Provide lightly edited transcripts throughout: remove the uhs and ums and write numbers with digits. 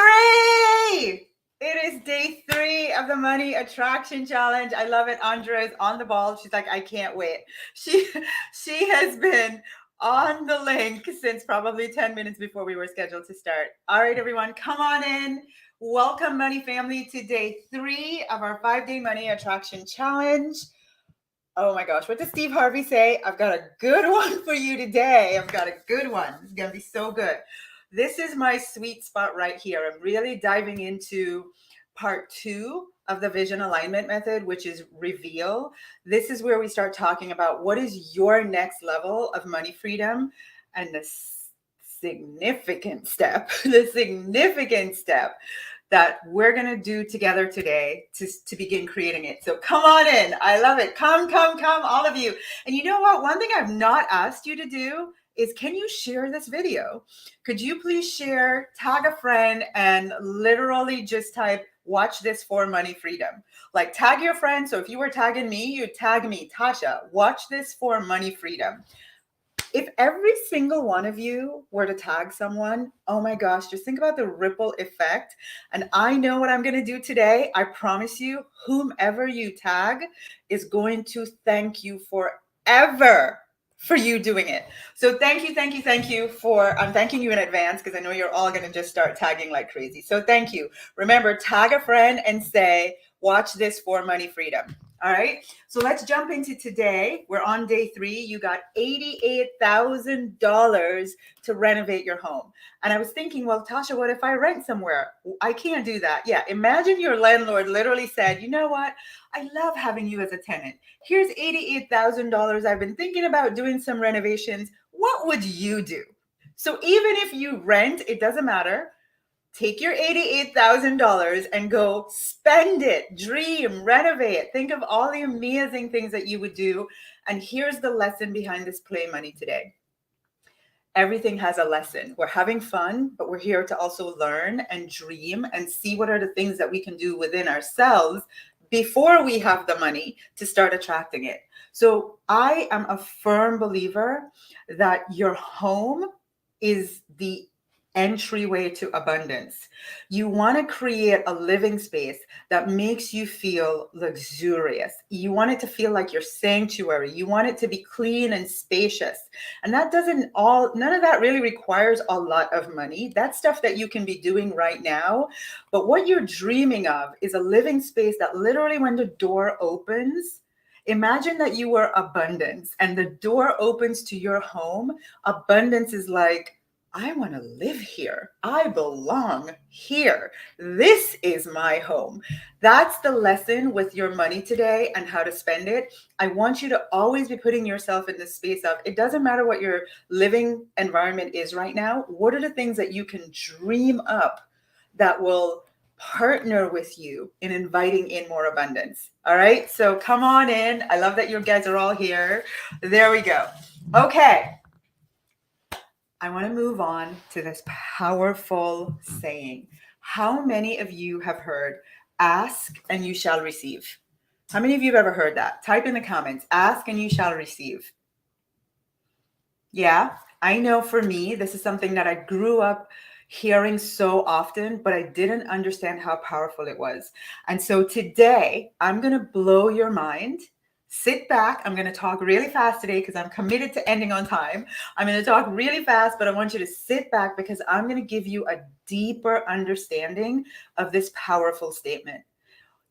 3! It is day 3 of the Money Attraction Challenge. I love it. Andrea is on the ball. She's like, I can't wait. She has been on the link since probably 10 minutes before we were scheduled to start. All right, everyone, come on in. Welcome, Money Family, to day 3 of our 5-day Money Attraction Challenge. Oh my gosh, what does Steve Harvey say? I've got a good one for you today. I've got a good one. It's going to be so good. This is my sweet spot right here. I'm really diving into part 2 of the vision alignment method, which is reveal. This is where we start talking about what is your next level of money freedom, and the significant step, that we're going to do together today to begin creating it. So come on in. I love it. Come, all of you. And you know what? One thing I've not asked you to do is, can you share this video? Could you please share, tag a friend, and literally just type, watch this for money freedom. Like, tag your friend. So if you were tagging me, you'd tag me, Tasha, watch this for money freedom. If every single one of you were to tag someone, oh my gosh, just think about the ripple effect. And I know what I'm going to do today. I promise you, whomever you tag is going to thank you forever for you doing it. So thank you for, I'm thanking you in advance because I know you're all going to just start tagging like crazy. So thank you. Remember, tag a friend and say, watch this for money freedom. All right, so let's jump into today. We're on day 3. You got $88,000 to renovate your home. And I was thinking, well, Tasha, what if I rent somewhere? I can't do that. Yeah, imagine your landlord literally said, you know what? I love having you as a tenant. Here's $88,000. I've been thinking about doing some renovations. What would you do? So even if you rent, it doesn't matter. Take your $88,000 and go spend it, dream, renovate. Think of all the amazing things that you would do. And here's the lesson behind this play money today. Everything has a lesson. We're having fun, but we're here to also learn and dream and see what are the things that we can do within ourselves before we have the money to start attracting it. So I am a firm believer that your home is the entryway to abundance. You want to create a living space that makes you feel luxurious. You want it to feel like your sanctuary. You want it to be clean and spacious. And none of that really requires a lot of money. That's stuff that you can be doing right now. But what you're dreaming of is a living space that literally, when the door opens, imagine that you were abundance and the door opens to your home. Abundance is like, I want to live here. I belong here. This is my home. That's the lesson with your money today and how to spend it. I want you to always be putting yourself in the space of, it doesn't matter what your living environment is right now. What are the things that you can dream up that will partner with you in inviting in more abundance? All right. So come on in. I love that you guys are all here. There we go. Okay. I want to move on to this powerful saying. How many of you have heard, ask and you shall receive? How many of you have ever heard that? Type in the comments, ask and you shall receive. Yeah, I know for me, this is something that I grew up hearing so often, but I didn't understand how powerful it was. And so today, I'm going to blow your mind. Sit back. I'm going to talk really fast today because I'm committed to ending on time. I'm going to talk really fast, but I want you to sit back because I'm going to give you a deeper understanding of this powerful statement.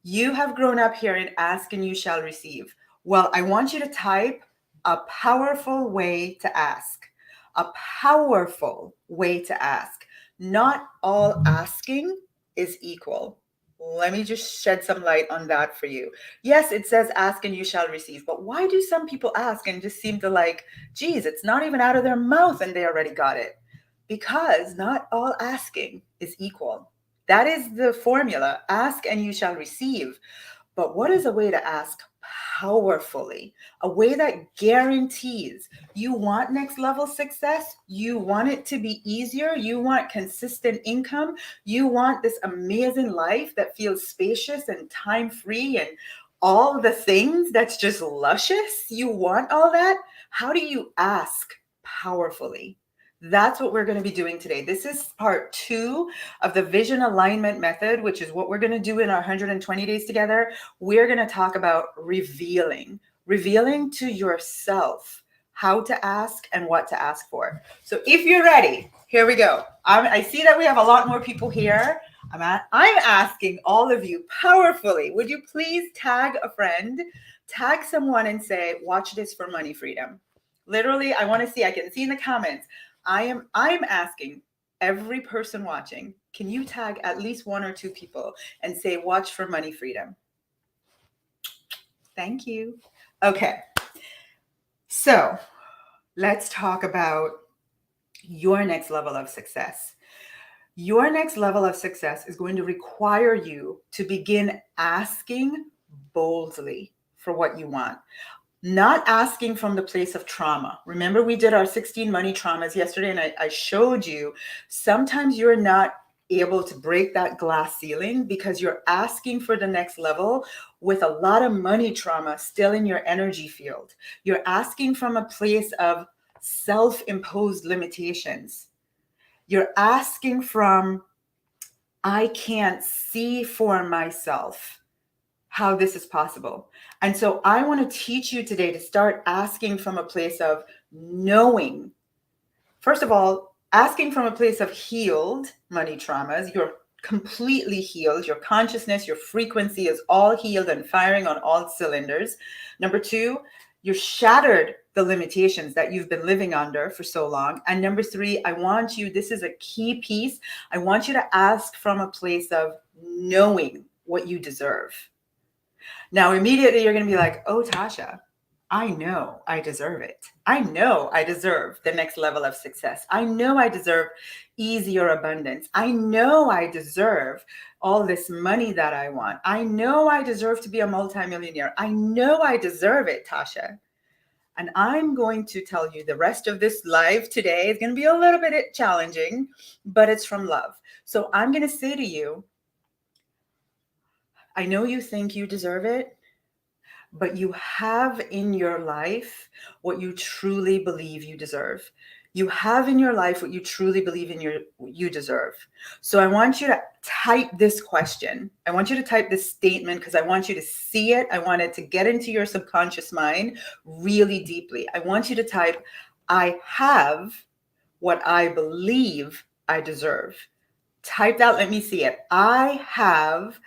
You have grown up hearing ask and you shall receive. Well, I want you to type a powerful way to ask. A powerful way to ask. Not all asking is equal. Let me just shed some light on that for you. Yes, it says ask and you shall receive, but why do some people ask and just seem to like, geez, it's not even out of their mouth and they already got it? Because not all asking is equal. That is the formula. Ask and you shall receive. But what is a way to ask powerfully? A way that guarantees you want next level success. You want it to be easier. You want consistent income. You want this amazing life that feels spacious and time free and all the things that's just luscious. You want all that. How do you ask powerfully? That's what we're going to be doing today. This is part 2 of the vision alignment method, which is what we're going to do in our 120 days together. We're going to talk about revealing to yourself how to ask and what to ask for. So if you're ready, here we go. I see that we have a lot more people here. I'm asking all of you powerfully, would you please tag a friend, tag someone and say, watch this for money freedom. Literally, I want to see, I can see in the comments. I'm asking every person watching, can you tag at least 1 or 2 people and say, watch for money freedom? Thank you. Okay. So let's talk about your next level of success. Your next level of success is going to require you to begin asking boldly for what you want. Not asking from the place of trauma. Remember, we did our 16 money traumas yesterday, and I showed you sometimes you're not able to break that glass ceiling because you're asking for the next level with a lot of money trauma still in your energy field. You're asking from a place of self-imposed limitations. You're asking from, I can't see for myself how this is possible. And so I want to teach you today to start asking from a place of knowing. First of all, asking from a place of healed money traumas. You're completely healed. Your consciousness, your frequency is all healed and firing on all cylinders. Number 2, you're shattered the limitations that you've been living under for so long. And number 3, I want you, this is a key piece, I want you to ask from a place of knowing what you deserve. Now, immediately you're going to be like, oh, Tasha, I know I deserve it. I know I deserve the next level of success. I know I deserve easier abundance. I know I deserve all this money that I want. I know I deserve to be a multimillionaire. I know I deserve it, Tasha. And I'm going to tell you the rest of this live today is going to be a little bit challenging, but it's from love. So I'm going to say to you, I know you think you deserve it, but you have in your life what you truly believe you deserve. You have in your life what you truly believe you deserve. So I want you to type this question. I want you to type this statement because I want you to see it. I want it to get into your subconscious mind really deeply. I want you to type, I have what I believe I deserve. Type that. Let me see it. I have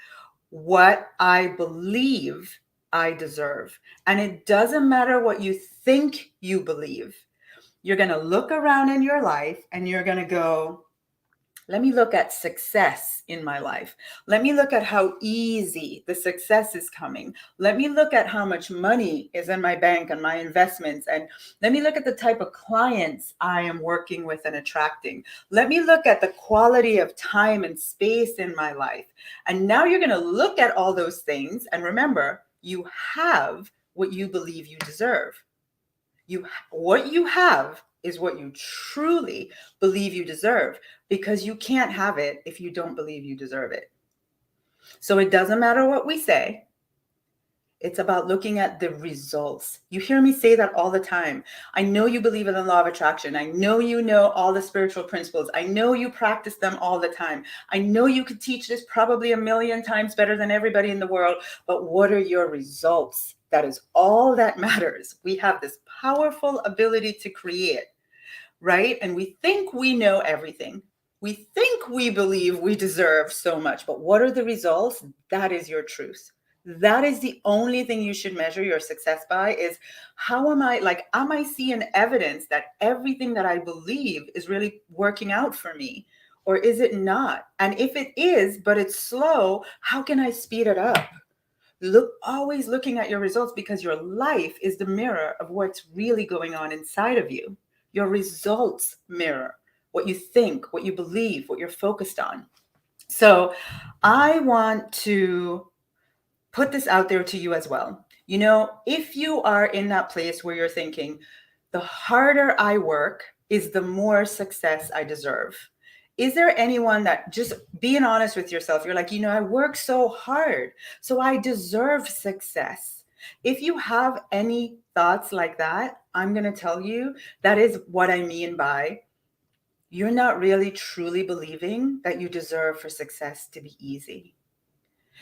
what I believe I deserve. And it doesn't matter what you think you believe. You're going to look around in your life and you're going to go, let me look at success in my life. Let me look at how easy the success is coming. Let me look at how much money is in my bank and my investments. And let me look at the type of clients I am working with and attracting. Let me look at the quality of time and space in my life. And now you're going to look at all those things. And remember, you have what you believe you deserve. What you have is what you truly believe you deserve, because you can't have it if you don't believe you deserve it. So it doesn't matter what we say. It's about looking at the results. You hear me say that all the time. I know you believe in the law of attraction. I know you know all the spiritual principles. I know you practice them all the time. I know you could teach this probably a million times better than everybody in the world. But what are your results? That is all that matters. We have this powerful ability to create, right? And we think we know everything. We think we believe we deserve so much, but what are the results? That is your truth. That is the only thing you should measure your success by, is how am I seeing evidence that everything that I believe is really working out for me? Or is it not? And if it is, but it's slow, how can I speed it up? Always looking at your results, because your life is the mirror of what's really going on inside of you. Your results mirror what you think, what you believe, what you're focused on. So I want to put this out there to you as well. You know, if you are in that place where you're thinking, the harder I work is the more success I deserve. Is there anyone that, just being honest with yourself, you're like, I work so hard, so I deserve success. If you have any thoughts like that, I'm going to tell you that is what I mean by you're not really truly believing that you deserve for success to be easy.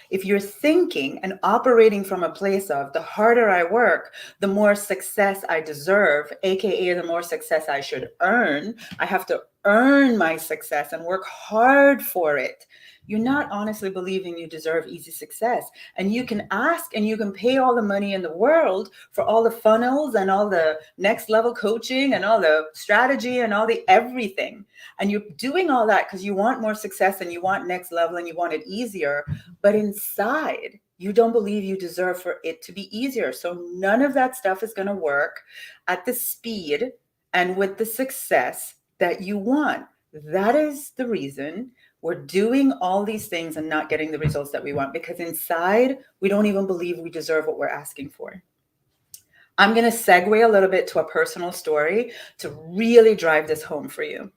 If you're thinking and operating from a place of the harder I work, the more success I deserve, AKA the more success I should earn, I have to earn my success and work hard for it. You're not honestly believing you deserve easy success. And you can ask and you can pay all the money in the world for all the funnels and all the next level coaching and all the strategy and all the everything. And you're doing all that because you want more success and you want next level and you want it easier. But inside, you don't believe you deserve for it to be easier. So none of that stuff is going to work at the speed and with the success that you want. That is the reason we're doing all these things and not getting the results that we want, because inside, we don't even believe we deserve what we're asking for. I'm going to segue a little bit to a personal story to really drive this home for you.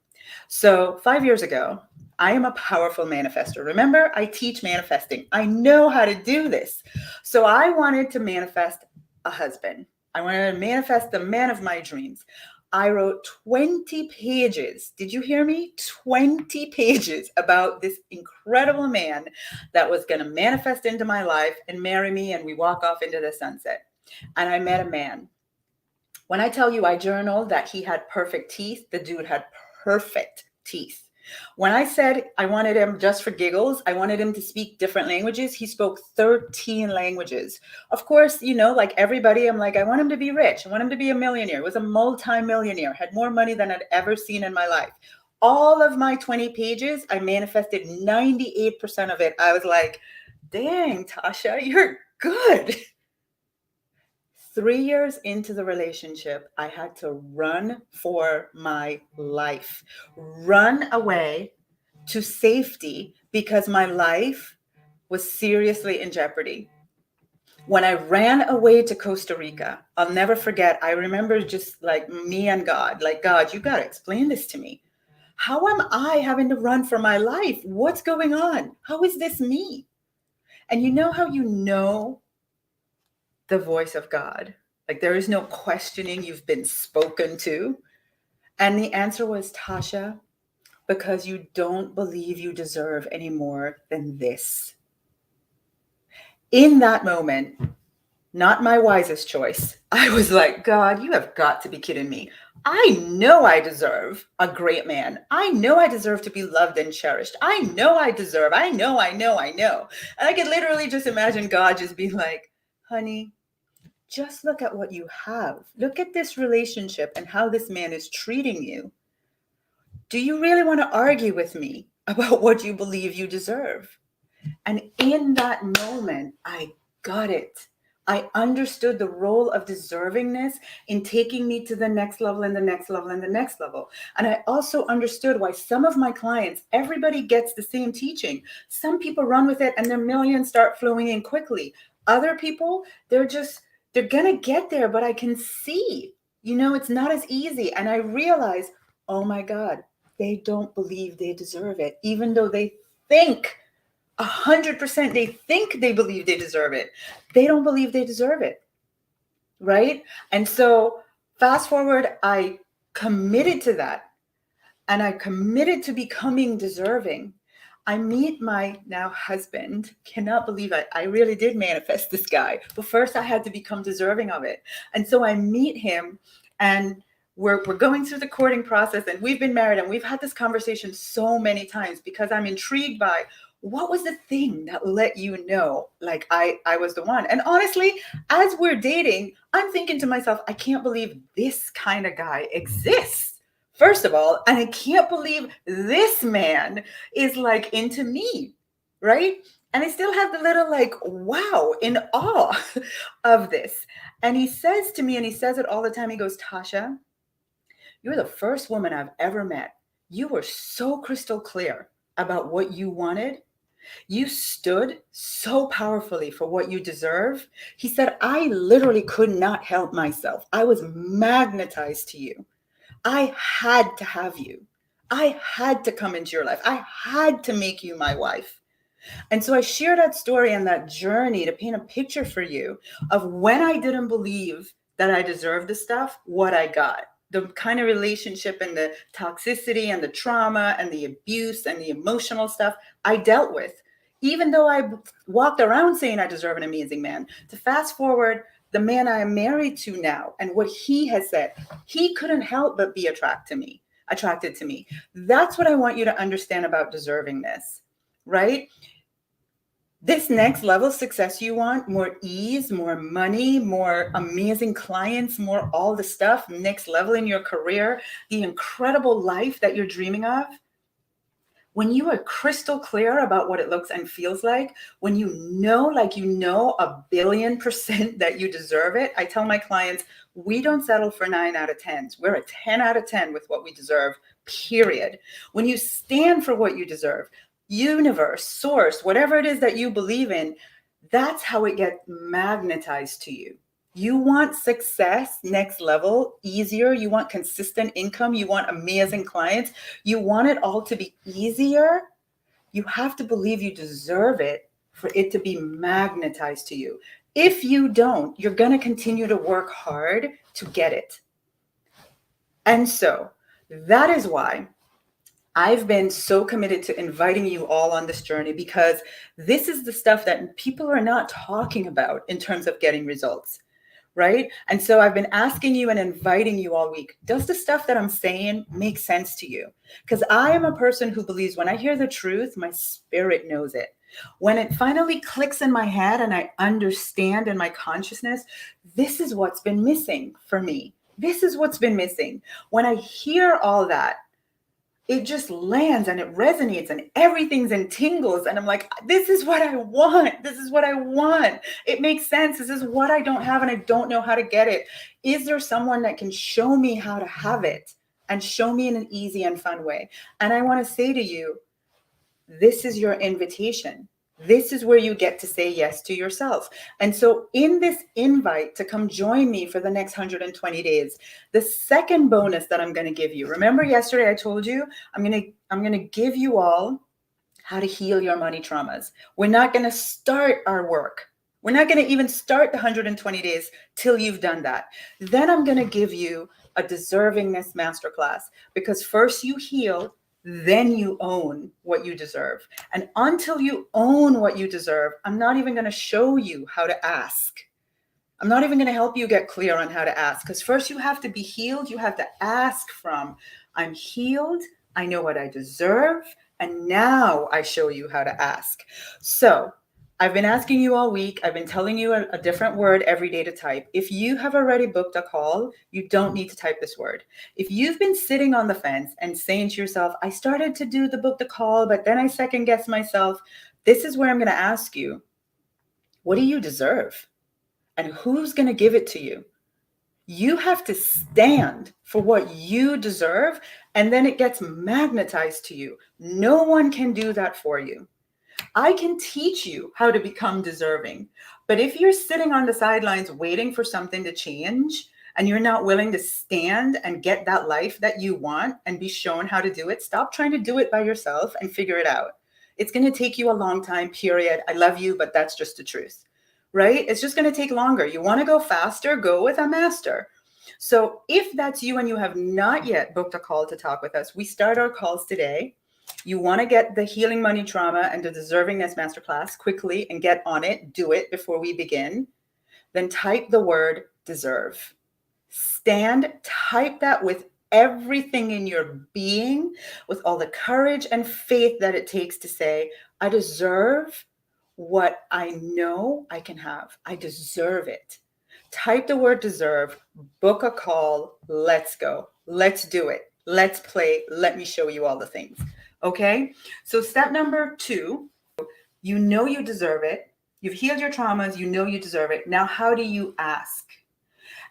So 5 years ago, I am a powerful manifester. Remember, I teach manifesting. I know how to do this. So I wanted to manifest a husband. I wanted to manifest the man of my dreams. I wrote 20 pages. Did you hear me? 20 pages about this incredible man that was going to manifest into my life and marry me, and we walk off into the sunset. And I met a man. When I tell you I journaled that he had perfect teeth, the dude had perfect teeth. When I said I wanted him just for giggles, I wanted him to speak different languages, he spoke 13 languages. Of course, you know, like everybody, I'm like, I want him to be rich. I want him to be a millionaire. Was a multi-millionaire, had more money than I'd ever seen in my life. All of my 20 pages, I manifested 98% of it. I was like, dang, Tasha, you're good. 3 years into the relationship, I had to run for my life, run away to safety because my life was seriously in jeopardy. When I ran away to Costa Rica, I'll never forget. I remember just like me and God, like, God, you got to explain this to me. How am I having to run for my life? What's going on? How is this me? And you know how you know the voice of God? Like there is no questioning, you've been spoken to. And the answer was, Tasha, because you don't believe you deserve any more than this. In that moment, not my wisest choice, I was like, God, you have got to be kidding me. I know I deserve a great man. I know I deserve to be loved and cherished. I know I deserve. I know. And I could literally just imagine God just being like, honey, just look at what you have. Look at this relationship and how this man is treating you. Do you really want to argue with me about what you believe you deserve? And in that moment, I got it. I understood the role of deservingness in taking me to the next level and the next level and the next level. And I also understood why some of my clients, everybody gets the same teaching. Some people run with it and their millions start flowing in quickly. Other people, they're going to get there, but I can see, it's not as easy. And I realize, oh my God, they don't believe they deserve it, even though they think 100%, they think they believe they deserve it. They don't believe they deserve it. Right? And so fast forward, I committed to that. And I committed to becoming deserving. I meet my now husband. Cannot believe I really did manifest this guy. But first I had to become deserving of it. And so I meet him and we're going through the courting process, and we've been married and we've had this conversation so many times because I'm intrigued by what was the thing that let you know, like I was the one. And honestly, as we're dating, I'm thinking to myself, I can't believe this kind of guy exists. First of all, and I can't believe this man is like into me, right? And I still have the little like, wow, in awe of this. And he says to me, and he says it all the time, he goes, Tasha, you're the first woman I've ever met. You were so crystal clear about what you wanted. You stood so powerfully for what you deserve. He said, I literally could not help myself. I was magnetized to you. I had to have you. I had to come into your life. I had to make you my wife. And so I share that story and that journey to paint a picture for you of when I didn't believe that I deserved the stuff, what I got. the kind of relationship and the toxicity and the trauma and the abuse and the emotional stuff I dealt with, even though I walked around saying I deserve an amazing man. To fast forward, the man I am married to now and what he has said, he couldn't help but be attracted to me. That's what I want you to understand about deservingness, right? This next level success you want, more ease, more money, more amazing clients, more all the stuff, next level in your career, the incredible life that you're dreaming of. When you are crystal clear about what it looks and feels like, when you know, like you know, 1,000,000,000% that you deserve it, I tell my clients, we don't settle for 9 out of 10s. We're a 10 out of 10 with what we deserve, period. When you stand for what you deserve, universe, source, whatever it is that you believe in, that's how it gets magnetized to you. You want success, next level, easier. You want consistent income. You want amazing clients. You want it all to be easier. You have to believe you deserve it for it to be magnetized to you. If you don't, you're going to continue to work hard to get it. And so that is why I've been so committed to inviting you all on this journey, because this is the stuff that people are not talking about in terms of getting results, right? And so I've been asking you and inviting you all week, does the stuff that I'm saying make sense to you? Because I am a person who believes when I hear the truth, my spirit knows it. When it finally clicks in my head and I understand in my consciousness, this is what's been missing for me. This is what's been missing. When I hear all that, it just lands and it resonates and everything's in tingles. And I'm like, this is what I want. This is what I want. It makes sense. This is what I don't have and I don't know how to get it. Is there someone that can show me how to have it and show me in an easy and fun way? And I want to say to you, this is your invitation. This is where you get to say yes to yourself. And so in this invite to come join me for the next 120 days, the second bonus that I'm going to give you, remember yesterday I told you, I'm going to give you all how to heal your money traumas. We're not going to start our work. We're not going to even start the 120 days till you've done that. Then I'm going to give you a deservingness masterclass, because first you heal, then you own what you deserve. And until you own what you deserve, I'm not even going to show you how to ask. I'm not even going to help you get clear on how to ask, because first you have to be healed. You have to ask from, I'm healed, I know what I deserve, and now I show you how to ask. So I've been asking you all week. I've been telling you a different word every day to type. If you have already booked a call, you don't need to type this word. If you've been sitting on the fence and saying to yourself, I started to do the book the call, but then I second guessed myself, this is where I'm going to ask you, what do you deserve? And who's going to give it to you? You have to stand for what you deserve, and then it gets magnetized to you. No one can do that for you. I can teach you how to become deserving. But if you're sitting on the sidelines waiting for something to change and you're not willing to stand and get that life that you want and be shown how to do it, stop trying to do it by yourself and figure it out. It's going to take you a long time, period. I love you, but that's just the truth, right? It's just going to take longer. You want to go faster, go with a master. So if that's you and you have not yet booked a call to talk with us, we start our calls today. You want to get the healing money trauma and the deservingness masterclass quickly and get on it, do it before we begin. Then type the word deserve. Stand, type that with everything in your being, with all the courage and faith that it takes to say, I deserve what I know I can have. I deserve it. Type the word deserve, book a call, let's go. Let's do it. Let's play. Let me show you all the things. Okay, so step number 2, you know you deserve it. You've healed your traumas. You know you deserve it. Now, how do you ask?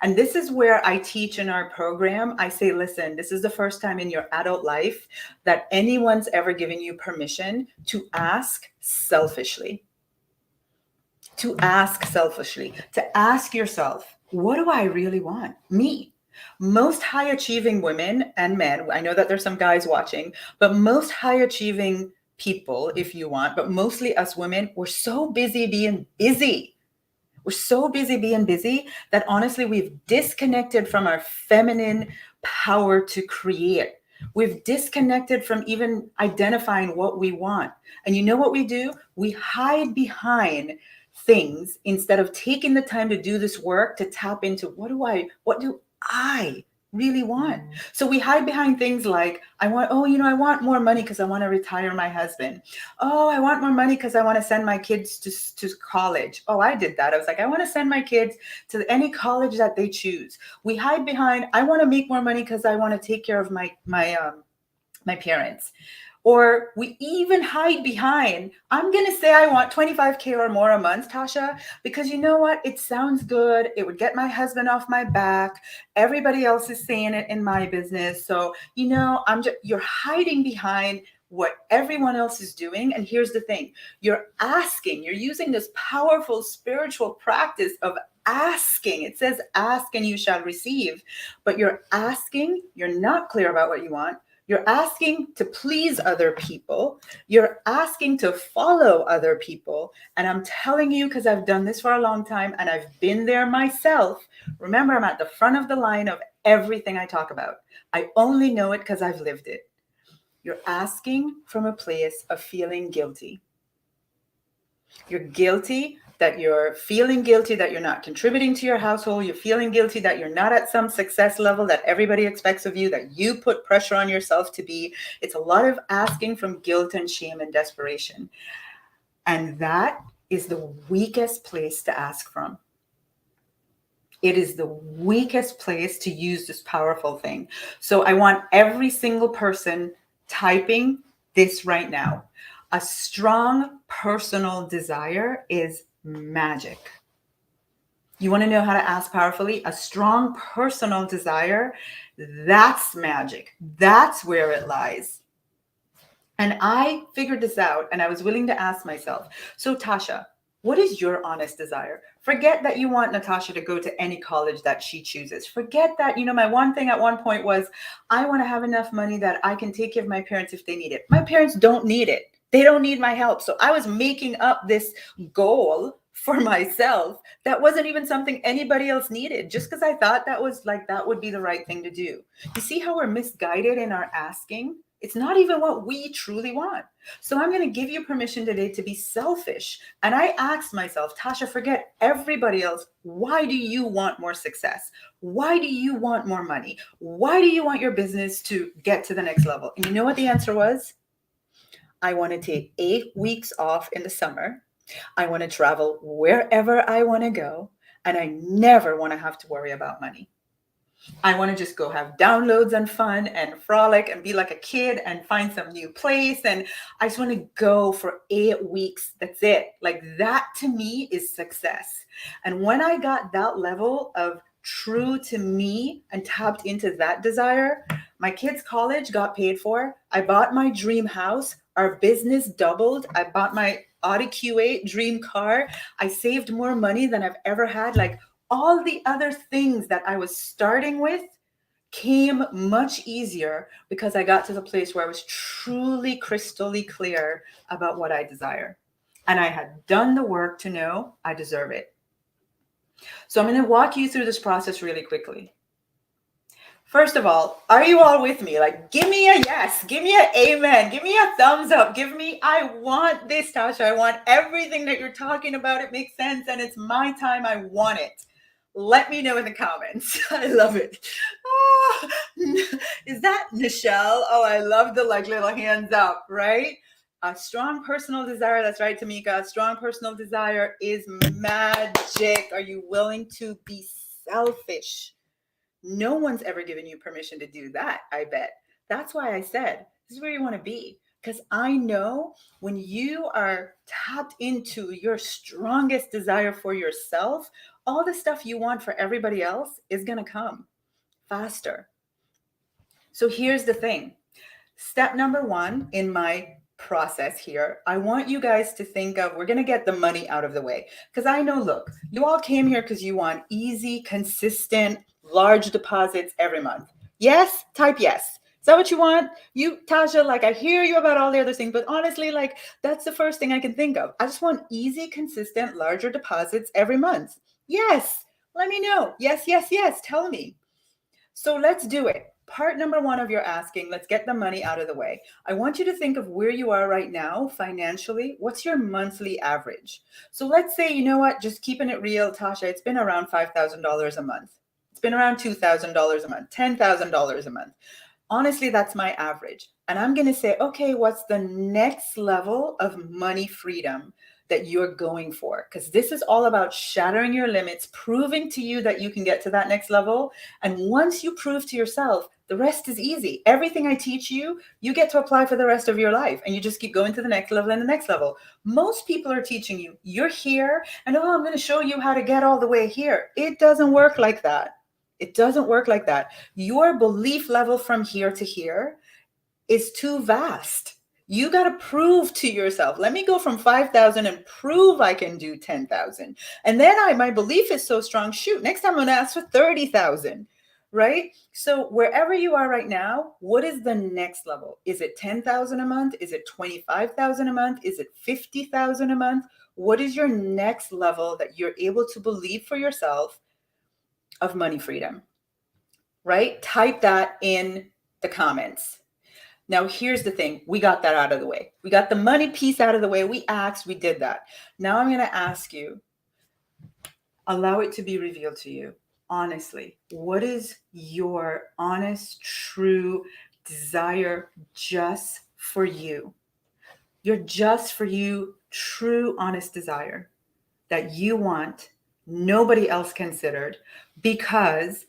And this is where I teach in our program. I say, listen, this is the first time in your adult life that anyone's ever given you permission to ask selfishly. To ask selfishly, to ask yourself, what do I really want? Me. Most high achieving women and men, I know that there's some guys watching, but most high achieving people, if you want, but mostly us women, we're so busy being busy. We're so busy being busy that honestly, we've disconnected from our feminine power to create. We've disconnected from even identifying what we want. And you know what we do? We hide behind things instead of taking the time to do this work to tap into what do I really want? So we hide behind things like, I want more money because I want to retire my husband. Oh, I want more money because I want to send my kids to college. Oh, I did that. I was like, I want to send my kids to any college that they choose. We hide behind, I want to make more money because I want to take care of my parents. Or we even hide behind, I'm going to say I want 25K or more a month, Tasha, because you know what? It sounds good. It would get my husband off my back. Everybody else is saying it in my business. So, you're hiding behind what everyone else is doing. And here's the thing, you're using this powerful spiritual practice of asking. It says, ask and you shall receive, but you're asking, you're not clear about what you want. You're asking to please other people. You're asking to follow other people. And I'm telling you, because I've done this for a long time and I've been there myself. Remember, I'm at the front of the line of everything I talk about. I only know it because I've lived it. You're asking from a place of feeling guilty. You're feeling guilty that you're not contributing to your household. You're feeling guilty that you're not at some success level that everybody expects of you, that you put pressure on yourself to be. It's a lot of asking from guilt and shame and desperation. And that is the weakest place to ask from. It is the weakest place to use this powerful thing. So I want every single person typing this right now. A strong personal desire is magic. You want to know how to ask powerfully? A strong personal desire, that's magic. That's where it lies. And I figured this out and I was willing to ask myself, so Tasha, what is your honest desire? Forget that you want Natasha to go to any college that she chooses. Forget that, my one thing at one point was, I want to have enough money that I can take care of my parents if they need it. My parents don't need it. They don't need my help. So I was making up this goal for myself that wasn't even something anybody else needed, just because I thought that would be the right thing to do. You see how we're misguided in our asking? It's not even what we truly want. So I'm going to give you permission today to be selfish. And I asked myself, Tasha, forget everybody else. Why do you want more success? Why do you want more money? Why do you want your business to get to the next level? And you know what the answer was? I want to take 8 weeks off in the summer. I want to travel wherever I want to go. And I never want to have to worry about money. I want to just go have downloads and fun and frolic and be like a kid and find some new place. And I just want to go for 8 weeks. That's it. Like that to me is success. And when I got that level of true to me and tapped into that desire, my kids' college got paid for. I bought my dream house. Our business doubled. I bought my Audi Q8 dream car. I saved more money than I've ever had. Like all the other things that I was starting with came much easier because I got to the place where I was truly crystally clear about what I desire. And I had done the work to know I deserve it. So I'm going to walk you through this process really quickly. First of all, are you all with me? Like, give me a yes, give me an amen, give me a thumbs up, I want this, Tasha. I want everything that you're talking about. It makes sense and it's my time. I want it. Let me know in the comments. I love it. Oh, is that Michelle? Oh, I love the little hands up, right? A strong personal desire. That's right, Tamika. A strong personal desire is magic. Are you willing to be selfish? No one's ever given you permission to do that, I bet. That's why I said, this is where you want to be. Because I know when you are tapped into your strongest desire for yourself, all the stuff you want for everybody else is going to come faster. So here's the thing. Step number 1 in my process here, I want you guys to think of, we're going to get the money out of the way. Because I know, look, you all came here because you want easy, consistent, large deposits every month. Yes? Type yes. Is that what you want? You, Tasha, like I hear you about all the other things, but honestly, like that's the first thing I can think of. I just want easy, consistent, larger deposits every month. Yes. Let me know. Yes, yes, yes. Tell me. So let's do it. Part number one of your asking, let's get the money out of the way. I want you to think of where you are right now financially. What's your monthly average? So let's say, you know what, just keeping it real, Tasha, it's been around $5,000 a month. It's been around $2,000 a month, $10,000 a month. Honestly, that's my average. And I'm going to say, okay, what's the next level of money freedom that you're going for? Because this is all about shattering your limits, proving to you that you can get to that next level. And once you prove to yourself, the rest is easy. Everything I teach you, you get to apply for the rest of your life. And you just keep going to the next level and the next level. Most people are teaching you, you're here, and oh, I'm going to show you how to get all the way here. It doesn't work like that. It doesn't work like that. Your belief level from here to here is too vast. You got to prove to yourself, let me go from 5,000 and prove I can do 10,000. And then my belief is so strong, shoot, next time I'm going to ask for 30,000, right? So wherever you are right now, what is the next level? Is it 10,000 a month? Is it 25,000 a month? Is it 50,000 a month? What is your next level that you're able to believe for yourself of money freedom, right? Type that in the comments. Now, here's the thing. We got that out of the way. We got the money piece out of the way. We asked, we did that. Now I'm going to ask you, allow it to be revealed to you. Honestly, what is your honest, true desire just for you? Your just for you, true, honest desire that you want, nobody else considered, because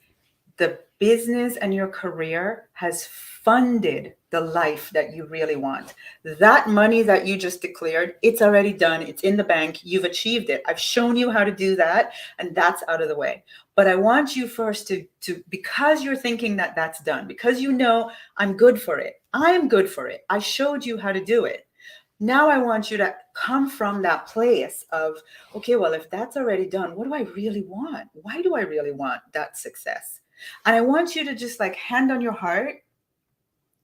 the business and your career has funded the life that you really want. That money that you just declared, it's already done. It's in the bank. You've achieved it. I've shown you how to do that, and that's out of the way. But I want you first to because you're thinking that that's done, because you know I'm good for it. I'm good for it. I showed you how to do it. Now I want you to come from that place of, okay, well, if that's already done, what do I really want? Why do I really want that success? And I want you to just like hand on your heart,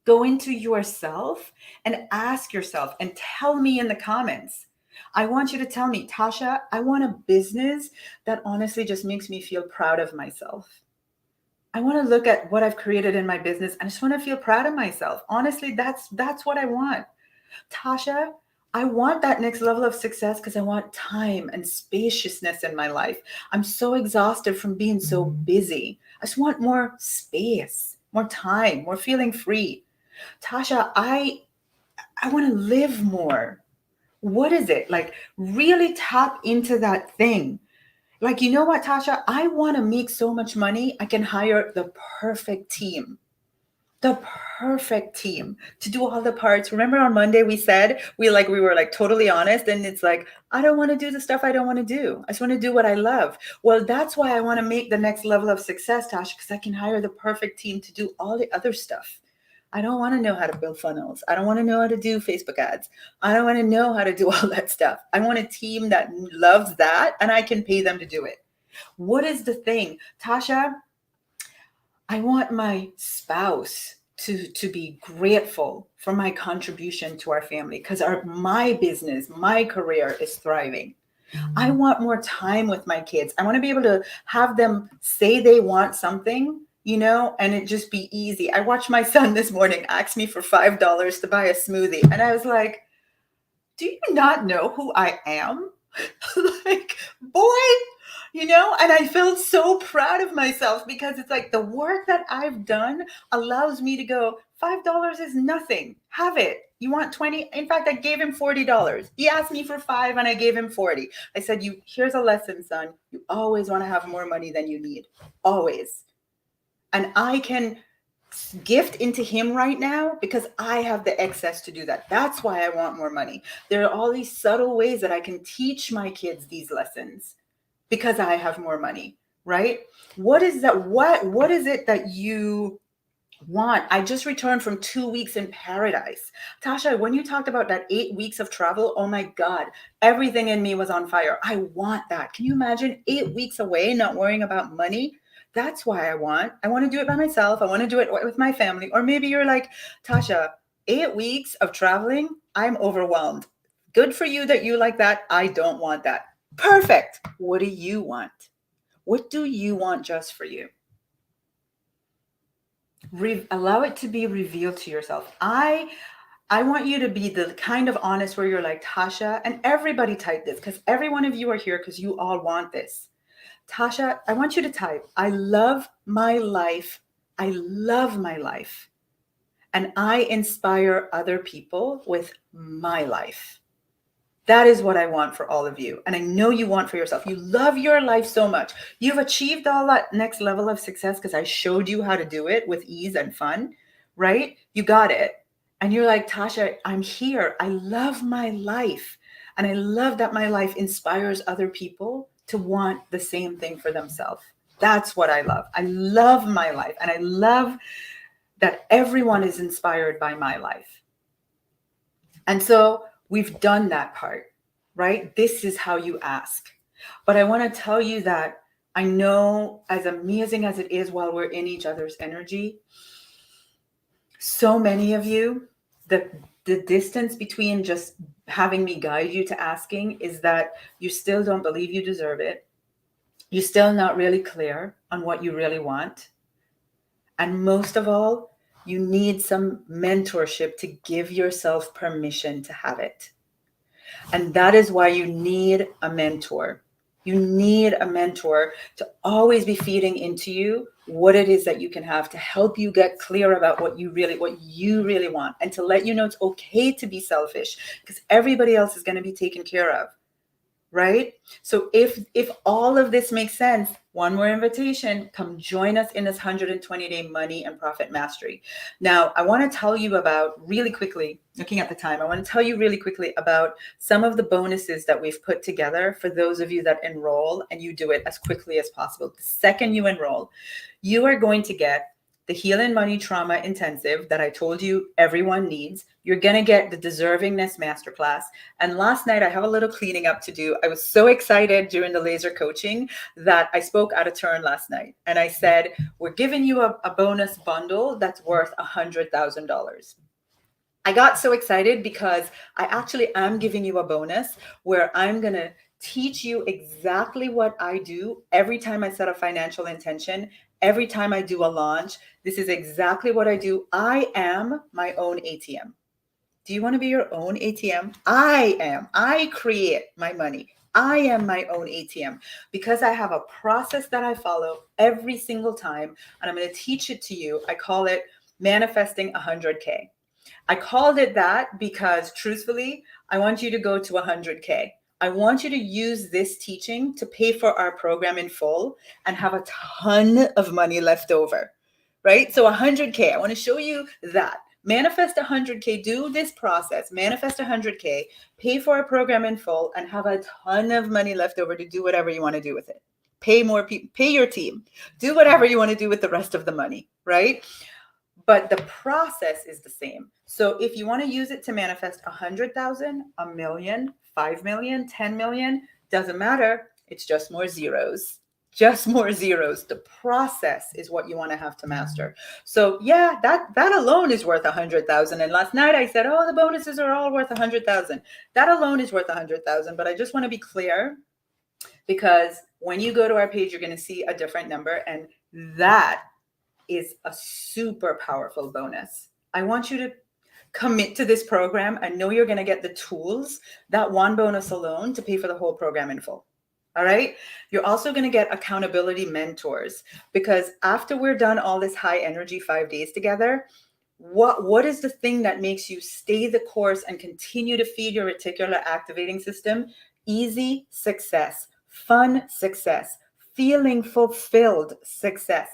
go into yourself and ask yourself and tell me in the comments. I want you to tell me, Tasha, I want a business that honestly just makes me feel proud of myself. I want to look at what I've created in my business and I just want to feel proud of myself. Honestly, that's what I want. Tasha, I want that next level of success because I want time and spaciousness in my life. I'm so exhausted from being so busy. I just want more space, more time, more feeling free. Tasha, I want to live more. What is it? Like really tap into that thing. Like, you know what, Tasha? I want to make so much money, I can hire the perfect team. The perfect team to do all the parts. Remember on Monday we said we were like totally honest, and it's like, I don't want to do the stuff I don't want to do. I just want to do what I love. Well, that's why I want to make the next level of success, Tasha, because I can hire the perfect team to do all the other stuff. I don't want to know how to build funnels. I don't want to know how to do Facebook ads. I don't want to know how to do all that stuff. I want a team that loves that and I can pay them to do it. What is the thing? Tasha, I want my spouse to be grateful for my contribution to our family because my business, my career is thriving. I want more time with my kids. I want to be able to have them say they want something, and it just be easy. I watched my son this morning ask me for $5 to buy a smoothie. And I was like, do you not know who I am? Like, boy, and I felt so proud of myself because it's like the work that I've done allows me to go, $5 is nothing. Have it. You want 20? In fact, I gave him $40. He asked me for 5 and I gave him 40. I said, here's a lesson, son. You always want to have more money than you need. Always. And I can gift into him right now because I have the excess to do that. That's why I want more money. There are all these subtle ways that I can teach my kids these lessons because I have more money, right? What is that? What is it that you want? I just returned from 2 weeks in paradise. Tasha, when you talked about that 8 weeks of travel, oh my God, everything in me was on fire. I want that. Can you imagine 8 weeks away, not worrying about money? That's why I want to do it by myself. I want to do it with my family. Or maybe you're like, Tasha, 8 weeks of traveling, I'm overwhelmed. Good for you that you like that. I don't want that. Perfect. What do you want? What do you want just for you? Allow it to be revealed to yourself. I want you to be the kind of honest where you're like, Tasha, and everybody type this because every one of you are here because you all want this. Tasha, I want you to type, I love my life. I love my life. And I inspire other people with my life. That is what I want for all of you. And I know you want for yourself. You love your life so much. You've achieved all that next level of success because I showed you how to do it with ease and fun, right? You got it. And you're like, Tasha, I'm here. I love my life. And I love that my life inspires other people to want the same thing for themselves. That's what I love. I love my life. And I love that everyone is inspired by my life. And so we've done that part, right? This is how you ask. But I want to tell you that I know, as amazing as it is while we're in each other's energy, so many of you, the distance between just having me guide you to asking is that you still don't believe you deserve it. You're still not really clear on what you really want. And most of all, you need some mentorship to give yourself permission to have it. And that is why you need a mentor. You need a mentor to always be feeding into you what it is that you can have to help you get clear about what you really want, and to let you know it's okay to be selfish because everybody else is going to be taken care of. Right? So if all of this makes sense, one more invitation, come join us in this 120-day money and profit mastery. Now, I want to tell you about really quickly, looking at the time, I want to tell you really quickly about some of the bonuses that we've put together for those of you that enroll, and you do it as quickly as possible. The second you enroll, you are going to get the Heal in Money Trauma Intensive that I told you everyone needs. You're going to get the Deservingness Masterclass. And last night, I have a little cleaning up to do. I was so excited during the laser coaching that I spoke out of turn last night. And I said, we're giving you a bonus bundle that's worth $100,000. I got so excited because I actually am giving you a bonus where I'm going to teach you exactly what I do every time I set a financial intention. Every time I do a launch, this is exactly what I do. I am my own ATM. Do you want to be your own ATM? I am. I create my money. I am my own ATM because I have a process that I follow every single time. And I'm going to teach it to you. I call it manifesting 100K. I called it that because truthfully, I want you to go to 100K. I want you to use this teaching to pay for our program in full and have a ton of money left over, right? So 100K, I want to show you that. Manifest 100K, do this process, manifest 100K, pay for our program in full, and have a ton of money left over to do whatever you want to do with it. Pay more people, pay your team, do whatever you want to do with the rest of the money, right? But the process is the same. So if you want to use it to manifest 100,000, a million, 5 million, 10 million, doesn't matter. It's just more zeros. Just more zeros. The process is what you want to have to master. So yeah, that alone is worth 100,000. And last night I said, oh, the bonuses are all worth 100,000. That alone is worth 100,000. But I just want to be clear because when you go to our page, you're going to see a different number, and that is a super powerful bonus. I want you to commit to this program and know you're going to get the tools, that one bonus alone, to pay for the whole program in full. All right. You're also going to get accountability mentors, because after we're done all this high energy 5 days together, what is the thing that makes you stay the course and continue to feed your reticular activating system? Easy success, fun success, feeling fulfilled success,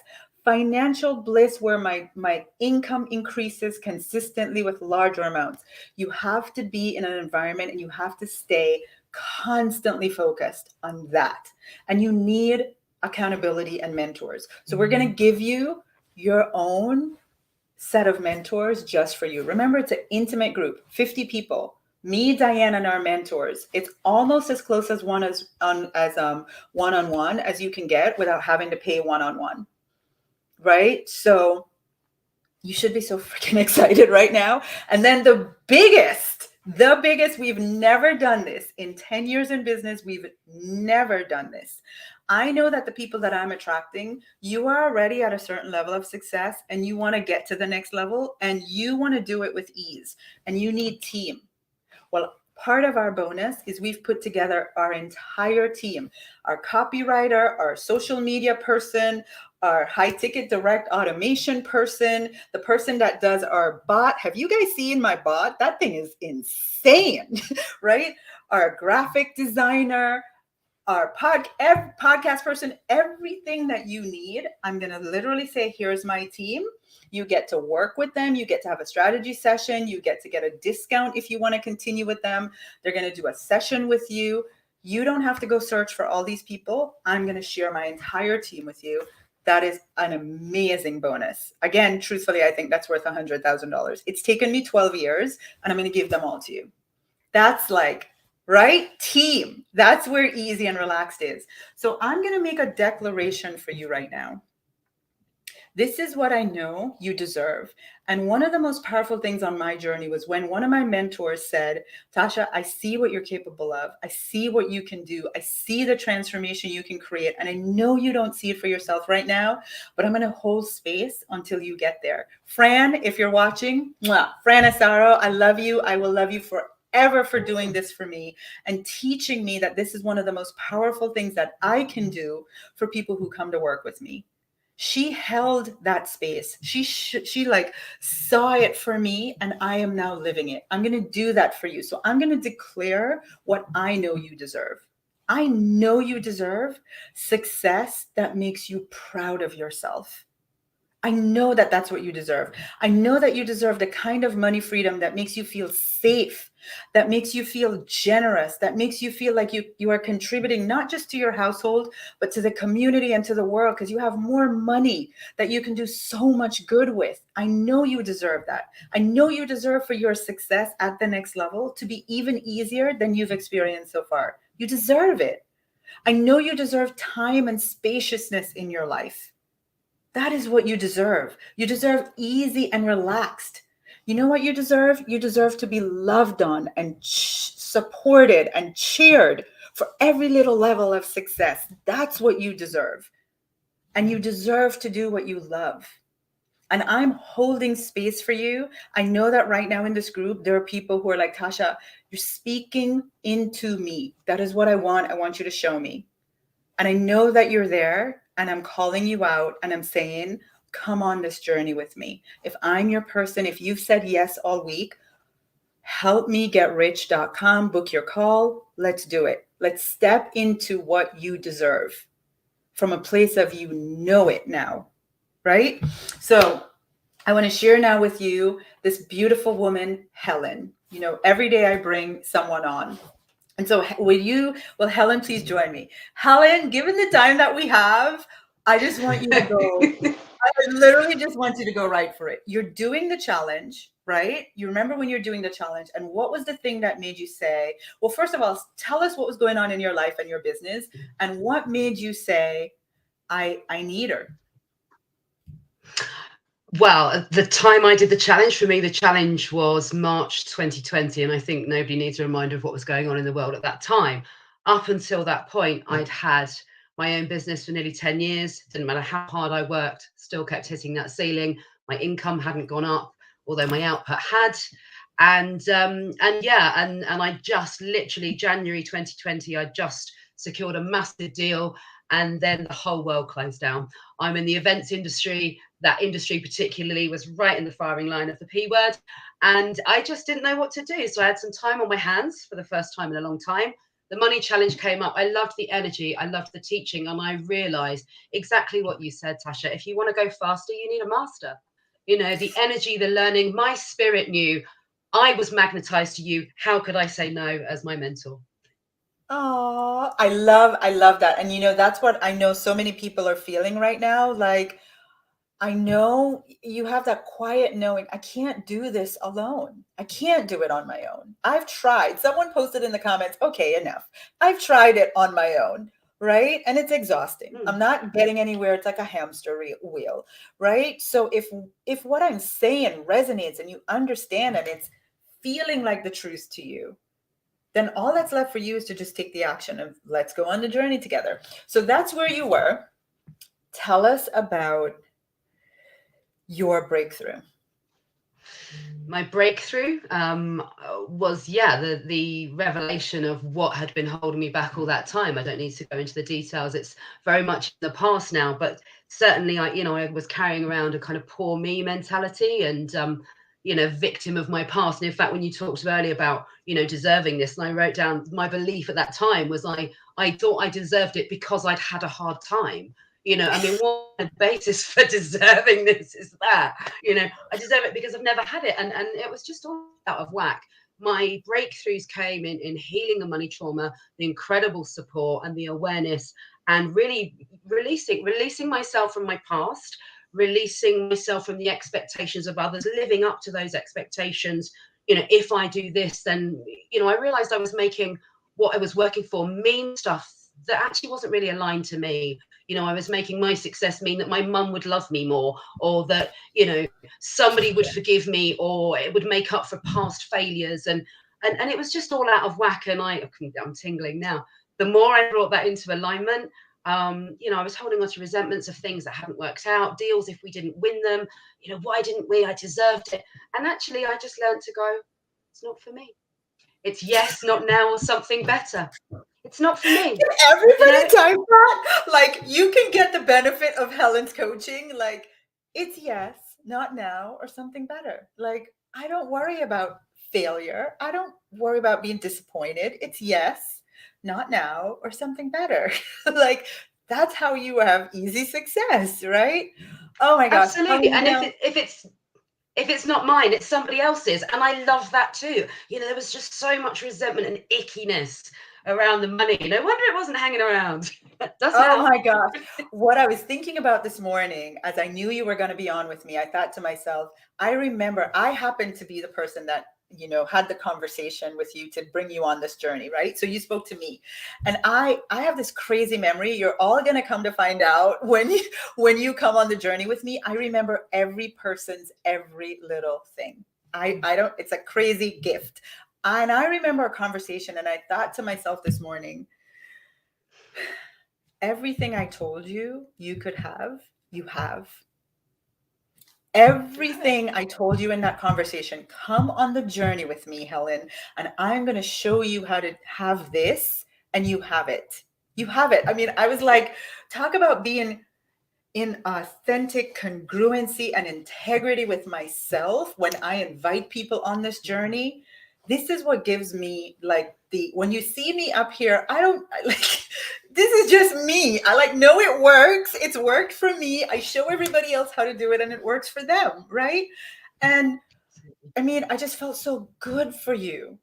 financial bliss where my income increases consistently with larger amounts. You have to be in an environment and you have to stay constantly focused on that. And you need accountability and mentors. So we're going to give you your own set of mentors just for you. Remember, it's an intimate group, 50 people, Me, Diane, and our mentors. It's almost as close as one-on-one as you can get without having to pay one-on-one, right? So you should be so freaking excited right now. And then the biggest, we've never done this in 10 years in business. We've never done this. I know that the people that I'm attracting, you are already at a certain level of success and you want to get to the next level and you want to do it with ease and you need team. Well, part of our bonus is we've put together our entire team, our copywriter, our social media person, our high ticket direct automation person, the person that does our bot. Have you guys seen my bot? That thing is insane, right? Our graphic designer, our podcast person, everything that you need. I'm going to literally say, here's my team. You get to work with them. You get to have a strategy session. You get to get a discount if you want to continue with them. They're going to do a session with you. You don't have to go search for all these people. I'm going to share my entire team with you. That is an amazing bonus. Again, truthfully, I think that's worth $100,000. It's taken me 12 years and I'm going to give them all to you. That's like, right? Team. That's where easy and relaxed is. So I'm going to make a declaration for you right now. This is what I know you deserve. And one of the most powerful things on my journey was when one of my mentors said, Tasha, I see what you're capable of. I see what you can do. I see the transformation you can create. And I know you don't see it for yourself right now, but I'm going to hold space until you get there. Fran, if you're watching, Fran Asaro, I love you. I will love you forever for doing this for me and teaching me that this is one of the most powerful things that I can do for people who come to work with me. She held that space. She like saw it for me and I am now living it. I'm going to do that for you. So I'm going to declare what I know you deserve. I know you deserve success that makes you proud of yourself. I know that that's what you deserve. I know that you deserve the kind of money freedom that makes you feel safe, that makes you feel generous, that makes you feel like you are contributing not just to your household, but to the community and to the world because you have more money that you can do so much good with. I know you deserve that. I know you deserve for your success at the next level to be even easier than you've experienced so far. You deserve it. I know you deserve time and spaciousness in your life. That is what you deserve. You deserve easy and relaxed. You know what you deserve? You deserve to be loved on and supported and cheered for every little level of success. That's what you deserve. And you deserve to do what you love. And I'm holding space for you. I know that right now in this group, there are people who are like, Tasha, you're speaking into me. That is what I want. I want you to show me. And I know that you're there. And I'm calling you out and I'm saying, come on this journey with me. If I'm your person, if you've said yes all week, helpmegetrich.com, book your call. Let's do it. Let's step into what you deserve from a place of you know it now, right? So I want to share now with you this beautiful woman, Helen. You know, every day I bring someone on. And so Helen, please join me. Helen, given the time that we have, I just want you to go. I literally just want you to go right for it. You're doing the challenge, right? You remember when you're doing the challenge and what was the thing that made you say, well, first of all, tell us what was going on in your life and your business and what made you say, I need her. Well, the time I did the challenge, for me, the challenge was March 2020. And I think nobody needs a reminder of what was going on in the world at that time. Up until that point, I'd had my own business for nearly 10 years. Didn't matter how hard I worked, still kept hitting that ceiling. My income hadn't gone up, although my output had. And I just literally January 2020, I just secured a massive deal. And then the whole world closed down. I'm in the events industry. That industry particularly was right in the firing line of the P word. And I just didn't know what to do. So I had some time on my hands for the first time in a long time. The money challenge came up. I loved the energy. I loved the teaching. And I realized exactly what you said, Tasha. If you want to go faster, you need a master. You know, the energy, the learning, my spirit knew I was magnetized to you. How could I say no as my mentor? Oh, I love that. And you know, that's what I know so many people are feeling right now. Like, I know you have that quiet knowing, I can't do this alone. I can't do it on my own. I've tried. Someone posted in the comments, okay, enough. I've tried it on my own, right? And it's exhausting. I'm not getting anywhere. It's like a hamster wheel, right? So if what I'm saying resonates and you understand and it's feeling like the truth to you, then all that's left for you is to just take the action of let's go on the journey together. So that's where you were. Tell us about your breakthrough. My breakthrough was the revelation of what had been holding me back all that time. I don't need to go into the details. It's very much in the past now, but certainly I was carrying around a kind of poor me mentality and victim of my past. And in fact, when you talked earlier about deserving this, and I wrote down my belief at that time was I thought I deserved it because I'd had a hard time. What basis for deserving this is that? I deserve it because I've never had it. And it was just all out of whack. My breakthroughs came in healing the money trauma, the incredible support and the awareness, and really releasing myself from my past, releasing myself from the expectations of others, living up to those expectations. If I do this, then, I realized I was making what I was working for mean stuff that actually wasn't really aligned to me. I was making my success mean that my mum would love me more, or that, somebody would forgive me, or it would make up for past failures. And it was just all out of whack. And I'm tingling now. The more I brought that into alignment, I was holding on to resentments of things that hadn't worked out, deals if we didn't win them. Why didn't we? I deserved it. And actually, I just learned to go, it's not for me. It's yes, not now, or something better. It's not for me. Can everybody type that? Like, you can get the benefit of Helen's coaching. Like, it's yes, not now, or something better. Like, I don't worry about failure. I don't worry about being disappointed. It's yes, not now, or something better. Like, that's how you have easy success, right? Oh my gosh. Absolutely. And if it's not mine, it's somebody else's. And I love that too. There was just so much resentment and ickiness around the money. No wonder it wasn't hanging around. My gosh. What I was thinking about this morning, as I knew you were going to be on with me, I thought to myself, I remember I happened to be the person that, had the conversation with you to bring you on this journey, right? So you spoke to me, and I have this crazy memory. You're all going to come to find out when you come on the journey with me. I remember every person's every little thing. It's a crazy gift. And I remember a conversation, and I thought to myself this morning, everything I told you could have, you have. Everything I told you in that conversation, come on the journey with me, Helen, and I'm going to show you how to have this, and you have it. You have it. I mean, I was like, talk about being in authentic congruency and integrity with myself when I invite people on this journey. This is what gives me when you see me up here, this is just me. I know it works. It's worked for me. I show everybody else how to do it, and it works for them. Right. And I mean, I just felt so good for you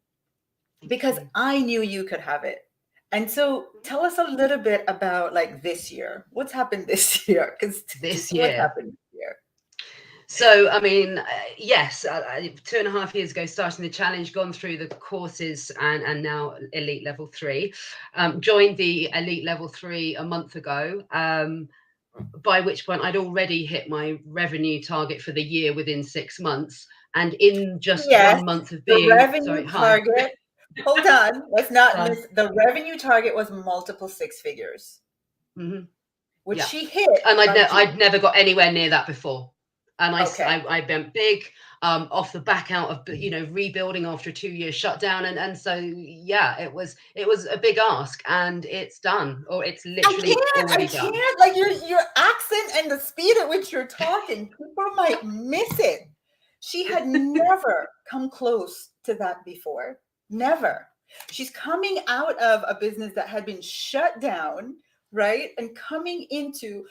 because I knew you could have it. And so tell us a little bit about this year. What's happened this year? Because what happened this year? So, I mean, yes, 2.5 years ago, starting the challenge, gone through the courses and now Elite Level 3. Joined the Elite Level 3 a month ago, by which point I'd already hit my revenue target for the year within 6 months. And in just 1 month of being... The revenue target... Hold on. Let's not miss... The revenue target was multiple 6 figures, which she hit. And I'd never got anywhere near that before. And I bent big off the back out of rebuilding after a 2-year shutdown, and so it was a big ask, and it's done, or it's literally already done. Your accent and the speed at which you're talking, people might miss it. She had never come close to that before. Never. She's coming out of a business that had been shut down, right, and coming into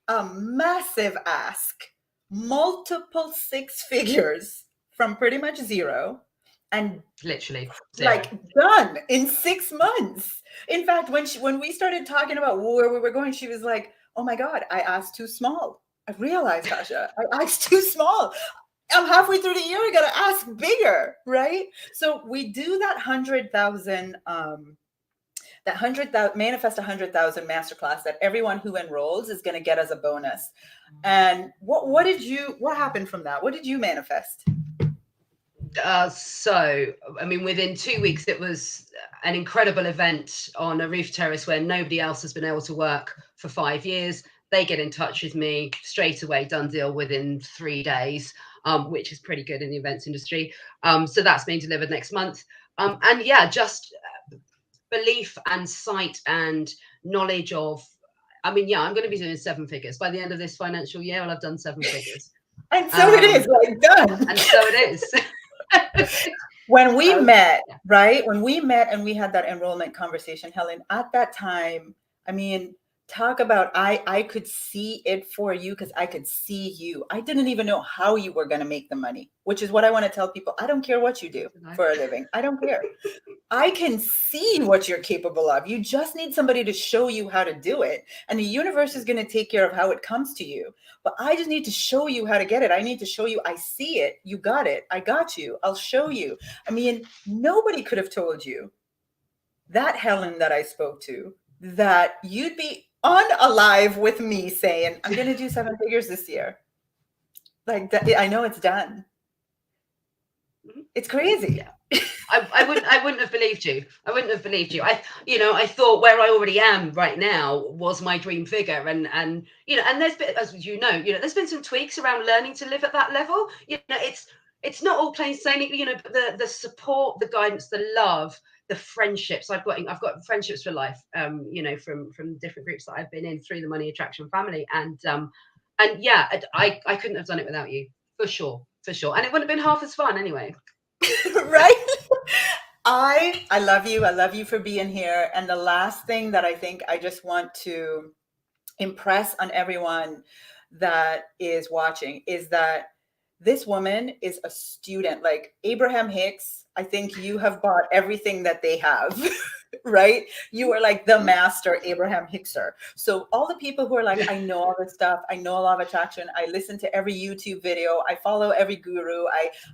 a massive ask. Multiple 6 figures from pretty much zero, and literally zero. Done in 6 months. In fact, when we started talking about where we were going, she was like, oh my God, I asked too small. I realized, Tasha, I asked too small. I'm halfway through the year. I got to ask bigger, right? So we do that 100,000, that 100,000 manifest 100,000 masterclass that everyone who enrolls is going to get as a bonus. And what happened from that? What did you manifest? So, I mean, within 2 weeks, it was an incredible event on a roof terrace where nobody else has been able to work for 5 years. They get in touch with me straight away, done deal within 3 days, which is pretty good in the events industry. So that's being delivered next month. And yeah, just belief and sight and knowledge of, I mean, yeah, I'm going to be doing 7 figures. By the end of this financial year, I'll have done 7 figures. And so it is, like, done. And so it is. When we met, right? When we met and we had that enrollment conversation, Helen, at that time, I mean, talk about I could see it for you because I could see you. I didn't even know how you were going to make the money, which is what I want to tell people. I don't care what you do for a living. I don't care. I can see what you're capable of. You just need somebody to show you how to do it. And the universe is going to take care of how it comes to you. But I just need to show you how to get it. I need to show you, I see it. You got it. I got you. I'll show you. I mean, nobody could have told you, that Helen that I spoke to, that you'd be on alive with me saying, I'm going to do 7 figures this year. Like, I know it's done. It's crazy. Yeah. I wouldn't have believed you. I wouldn't have believed you. I thought where I already am right now was my dream figure, and and there's been, as there's been some tweaks around learning to live at that level. It's not all plain sailing. But the support, the guidance, the love, the friendships. I've got friendships for life. From different groups that I've been in through the Money Attraction family, and yeah, I couldn't have done it without you, for sure, and it wouldn't have been half as fun anyway. Right? I love you. I love you for being here. And the last thing that I think I just want to impress on everyone that is watching is that this woman is a student. Like Abraham Hicks, I think you have bought everything that they have. Right? You are like the master Abraham Hickser. So all the people who are like, I know all this stuff, I know a lot of attraction, I listen to every YouTube video, I follow every guru,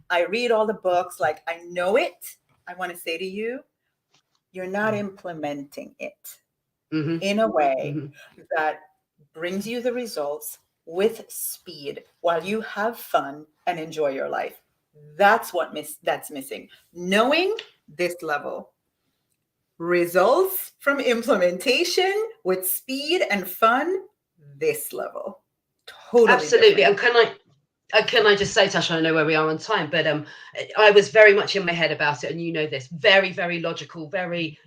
I read all the books, like I know it. I want to say to you, you're not implementing it in a way that brings you the results with speed while you have fun and enjoy your life. That's that's missing. Knowing this level. Results from implementation with speed and fun, this level. Totally absolutely different. And can I just say, Tasha, I know where we are on time, but I was very much in my head about it, and this, very, very logical, very,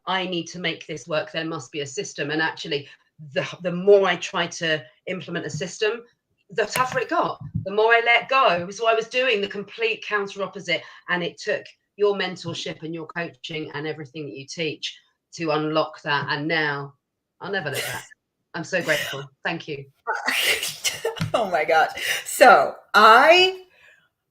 I need to make this work, there must be a system. And actually the more I tried to implement a system, the tougher it got, the more I let go. So I was doing the complete counter opposite, and it took your mentorship and your coaching and everything that you teach to unlock that. And now I'll never look back. I'm so grateful. Thank you. Oh my gosh. So I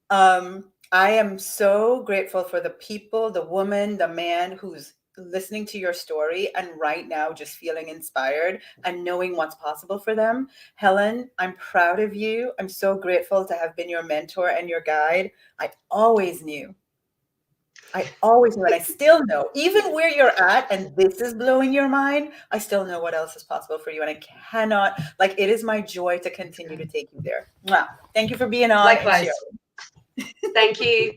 am so grateful for the people, the woman, the man who's listening to your story and right now just feeling inspired and knowing what's possible for them. Helen, I'm proud of you. I'm so grateful to have been your mentor and your guide. I always knew, and I still know, even where you're at, and this is blowing your mind, I still know what else is possible for you. And I cannot, it is my joy to continue to take you there. Wow. Thank you for being on. Likewise. Thank you.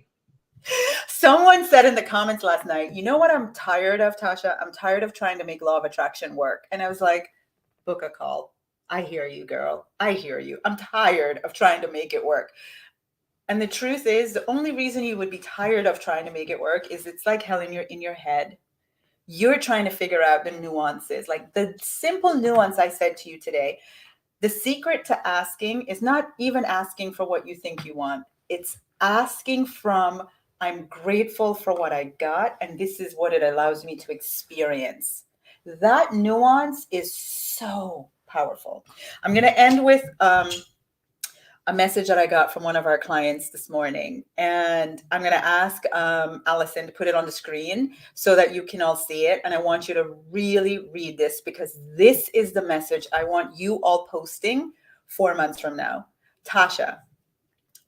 Someone said in the comments last night, you know what I'm tired of, Tasha? I'm tired of trying to make law of attraction work. And I was like, book a call. I hear you, girl. I hear you. I'm tired of trying to make it work. And the truth is, the only reason you would be tired of trying to make it work is it's like, Helen, you're in your head. You're trying to figure out the nuances, like the simple nuance I said to you today. The secret to asking is not even asking for what you think you want. It's asking from, I'm grateful for what I got, and this is what it allows me to experience. That nuance is so powerful. I'm going to end with a message that I got from one of our clients this morning. And I'm going to ask Allison to put it on the screen so that you can all see it. And I want you to really read this, because this is the message I want you all posting 4 months from now. Tasha,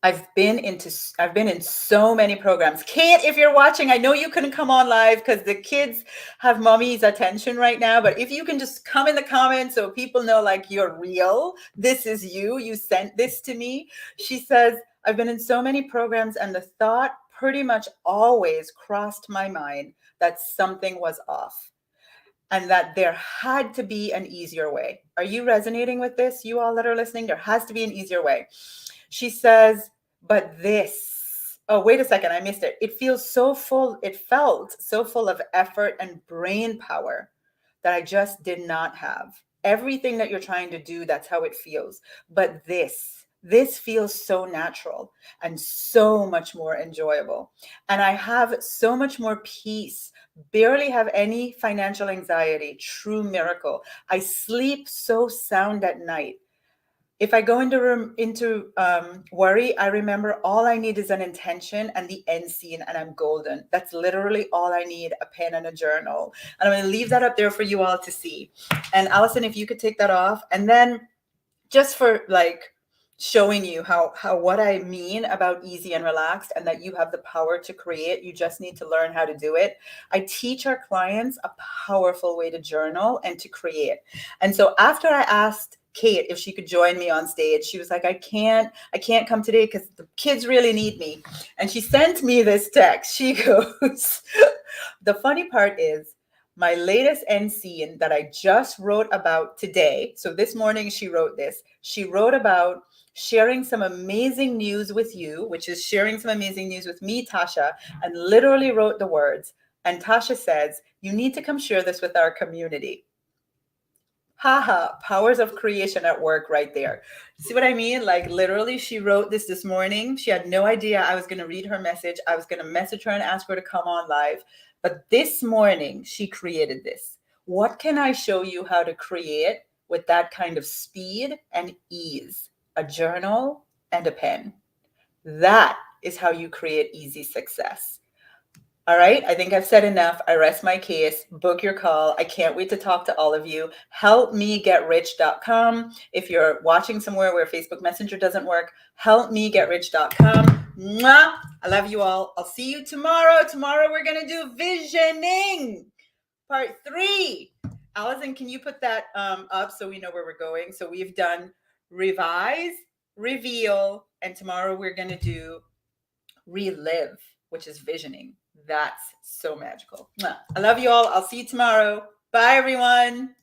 I've been in so many programs. Kate, if you're watching, I know you couldn't come on live because the kids have mommy's attention right now, but if you can just come in the comments so people know like you're real, this is you sent this to me. She says, I've been in so many programs and the thought pretty much always crossed my mind that something was off and that there had to be an easier way. Are you resonating with this? You all that are listening, there has to be an easier way. She says, but this, oh, wait a second, I missed it. It felt so full of effort and brain power that I just did not have. Everything that you're trying to do, that's how it feels. But this feels so natural and so much more enjoyable. And I have so much more peace, barely have any financial anxiety, true miracle. I sleep so sound at night. If I go into worry, I remember all I need is an intention and the end scene, and I'm golden. That's literally all I need, a pen and a journal. And I'm going to leave that up there for you all to see. And Allison, if you could take that off. And then just for like showing you how what I mean about easy and relaxed and that you have the power to create, you just need to learn how to do it. I teach our clients a powerful way to journal and to create. And so after I asked Kate if she could join me on stage, she was like, I can't come today because the kids really need me. And she sent me this text. She goes, the funny part is my latest end scene that I just wrote about today. So this morning she wrote this. She wrote about sharing some amazing news with you, which is sharing some amazing news with me, Tasha, and literally wrote the words. And Tasha says, you need to come share this with our community. Haha, powers of creation at work right there. See what I mean? Like literally she wrote this morning. She had no idea I was going to read her message. I was going to message her and ask her to come on live. But this morning she created this. What can I show you how to create with that kind of speed and ease? A journal and a pen. That is how you create easy success. All right, I think I've said enough. I rest my case. Book your call. I can't wait to talk to all of you. Helpmegetrich.com. If you're watching somewhere where Facebook Messenger doesn't work, helpmegetrich.com. Mwah! I love you all. I'll see you tomorrow. Tomorrow we're going to do visioning part 3. Allison, can you put that up so we know where we're going? So we've done revise, reveal, and tomorrow we're going to do relive, which is visioning. That's so magical. I love you all. I'll see you tomorrow. Bye, everyone.